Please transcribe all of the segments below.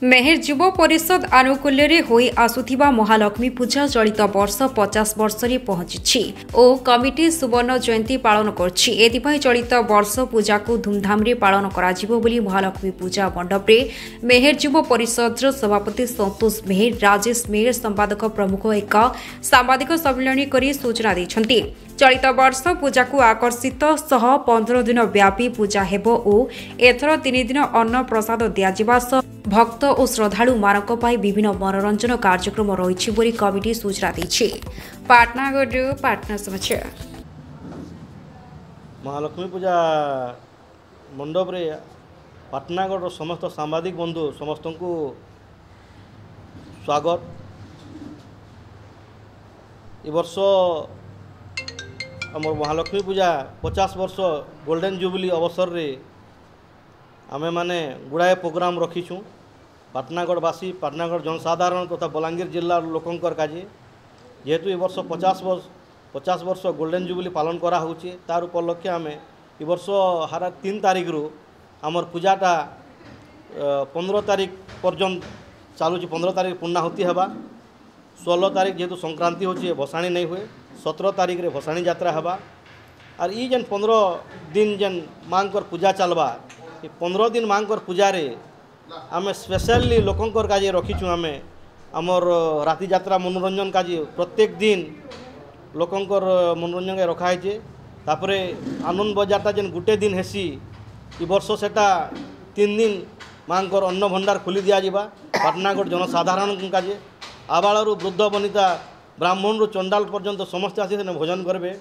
मेहर युव परिषद आनुकूल्य रे होई आसुथिबा महालक्ष्मी पूजा चलित वर्ष 50 वर्ष रे पहुंची और कमिटी सुवर्ण जयंती पालन करछि। एथिपाई चलित वर्ष पूजा को धूमधाम रे पालन कराजिबो बोली महालक्ष्मी पूजा मंडप रे मेहर युव परिषद सभापति संतोष मेहर, राजेश मेहर संपादक प्रमुख एक सांबादिक सम्मेलन करी सूचना दैछन्ति। चलित वर्ष पूजा को आकर्षित सह 15 दिन व्यापी पूजा हेबो और एथर 3 दिन अन्न प्रसाद दियाजिबा सह भक्त और श्रद्धालु मानक विभिन्न मनोरंजन कार्यक्रम रही बोली कमिटी सूचना दी। पाटनागढ़ पाटना समाचार। महालक्ष्मी पूजा मंडप रे पाटनागढ़ समस्त सांबादिक बंधु समस्त को स्वागत। ए वर्ष आम महालक्ष्मी पूजा 50 वर्ष गोल्डन जुबली अवसर रे आमे माने गुड़ाए प्रोग्राम रखीछूँ। पाटनागढ़वासी पाटनागढ़ जनसाधारण तथा बलांगीर जिला लोकंकर काजे जेहेतु ए वर्ष 50 वर्ष गोल्डन जुबली पालन करा होची तार उपलक्षे आमे ए वर्ष हारा 3 तारीख रु आमर पूजाटा 15 तारीख पर्यंत चालूची। 15 तारीख पूर्णाहुति हेबा, 16 तारीख जेहेतु संक्रांति होची भसाणी नहीं हुए, 17 तारीख रे भसाणी यात्रा हेबा और ई जेन 15 दिन जेन मांकर पूजा चलबा 15 दिन मांकर पूजा रे आमे स्पेशली लोकंकर काजे रखीछू। आमे आमर राति यात्रा मनोरंजन काजे प्रत्येक दिन लोकंकर मनोरंजन के रखा है। तापरे आनंद बजारटा जेन गुटे दिन हेसी ई वर्ष सेटा 3 दिन मांकर अन्न भंडार खोली दिया जिबा। पाटनागढ़ जनसाधारण काजे आबालरू वृद्ध वनिता ब्राह्मण रु चंडाल पर्यंत समस्त आसी सेने भोजन करबे।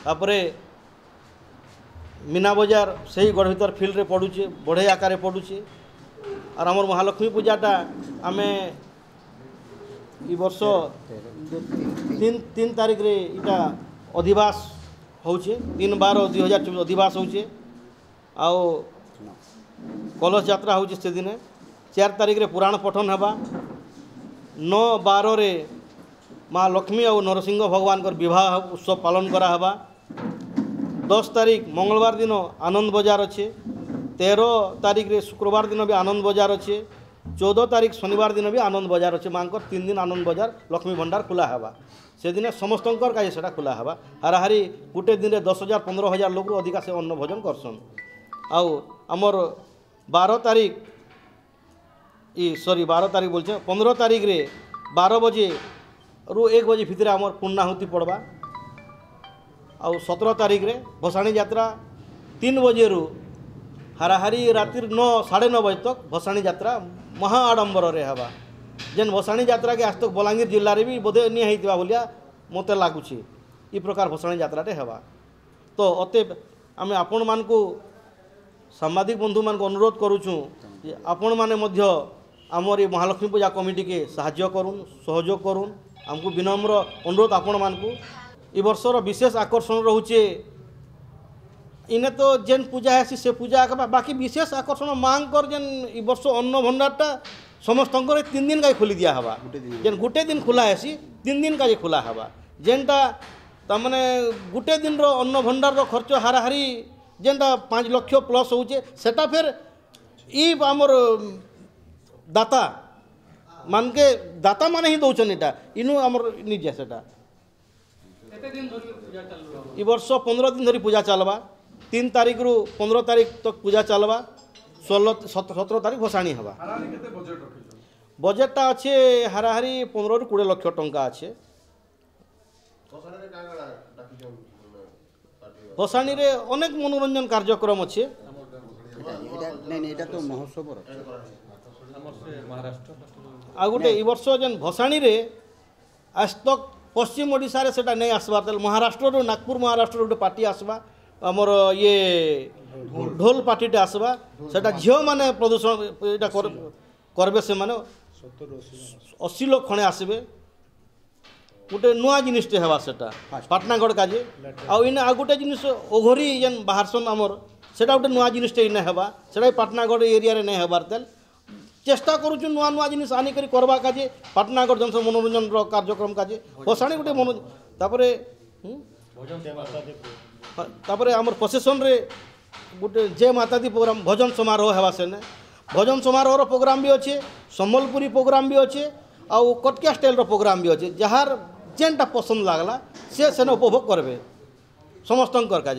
तापरे मीना बजार से ही गढ़ भीतर फिल्ड रे पड़ुचे, बढ़े आकार पड़ुचे और आमर महालक्ष्मी पूजाटा आमे ई वर्ष 3 तारीख रे इटा अधिवास होचे। 3/12/2024 अधिवास होचे आओ कलश यात्रा होचे से दिन। 4 तारीख रे पुराण पठन हेबा। 9/12 रे माँ लक्ष्मी और नरसिंह भगवान कर विवाह उत्सव पालन करा हेबा। 10 तारीख मंगलवार दिन आनंद बजार अच्छे। 13 तारीख रे शुक्रवार दिन भी आनंद बजार अच्छे। 14 तारीख शनिवार दिन भी आनंद बजार अच्छे। मांकर 3 दिन आनंद बजार लक्ष्मी भंडार खुला हेबा। से दिन समस्तंकर का सेटा खुला हेबा। हाराहारी गुटे दिन रे 10,000 15,000 लोक अधिका से अन्न भोजन करसन। आउ आमर 12 तारीख 12 तारीख बोलछे 15 तारीख रे 12 बजे रु 1 बजे भितर आमर पूर्णाहुति पड़वा। आउ 17 तारीख रे भसाणी यात्रा 3 बजे रु हाराहारी राति 9 साढ़े 9 बजे तक भसाणी यात्रा महा आडंबर रे हेबा। जेन भसाणी यात्रा के आज तक बलांगीर जिल्ला रे भी बोधे नहीं हेतिबा बोलिया मते लागुची। ई प्रकार भसाणी यात्रा रे हेबा। तो अतएव आमे आपण मान को सांबादिक बंधु मान को अनुरोध करूछु जे आपण माने मध्य आमर ये महालक्ष्मी पूजा कमिटी के साहाय्य करूँ, सहयोग करूँ। हमको विनम्र अनुरोध आपण मान को। ई वर्षर विशेष आकर्षण रोचे इने तो जेन पूजा है से पूजा बाकी विशेष आकर्षण मांकर जेन ई वर्ष अन्न भंडारटा समस्त 3 दिन का खोली दिया हवा। जेन गुटे दिन खुला है 3 दिन का खुला हवा। जेनटा तमने गुटे दिन रो अन्न भंडार रो खर्च हाराहारी जेनटा 5 लाख प्लस होचे सेटा फिर ई आमर दाता मान के दाता माने ही दौछन। इटा इनु आमर निजे सेटा ई वर्ष 15 दिन धरी पूजा चलवा। 3 तारीख रु 15 तारीख तक पूजा चलवा। 17 तारीख भसाणी हवा। बजेटटा अच्छे हाराहारी 15 रु 20 लाख टंका अच्छे। भसाणी रे अनेक मनोरंजन कार्यक्रम अच्छे। आ गोटे ई वर्ष जेन भसाणी रे आज तक पश्चिम ओडिशा रे सेटा नहीं आसबार। महाराष्ट्र रो नागपुर महाराष्ट्र रो पार्टी आसबा हमर ये ढोल पार्टीटे आसबा। सेटा झियो माने प्रदूषण एटा करबे। से माने 80 लोक खणे आसबे। गोटे नुआ जिनिसटे हेबा सेटा पाटनागढ़ काजे। आ इने आ गोटे जिनिस ओघरी जेन बाहरसन आमर सेटा गोटे नुआ जिनिसटे इने हेबा। सेटा पाटनागढ़ एरिया रे नहीं हेबार तेल चेष्टा करूँ नुआ नुआ जिनिस आनिकरी करवा काजे। पाटनागढ़ जन मनोरंजन कार्यक्रम काजे भसाणी गोटे मन तापरे तापरे आमर प्रसेसन रे गोटे जय माता दी प्रोग्राम भजन समारोह हेबा सेने भजन समारोह प्रोग्राम भी अच्छे, सम्बलपुरी प्रोग्राम भी अच्छे, आउ कटकिया स्टाइल प्रोग्राम भी अच्छे। जहार जेनटा पसंद लागला से सेन उपभोग करबे समस्त का।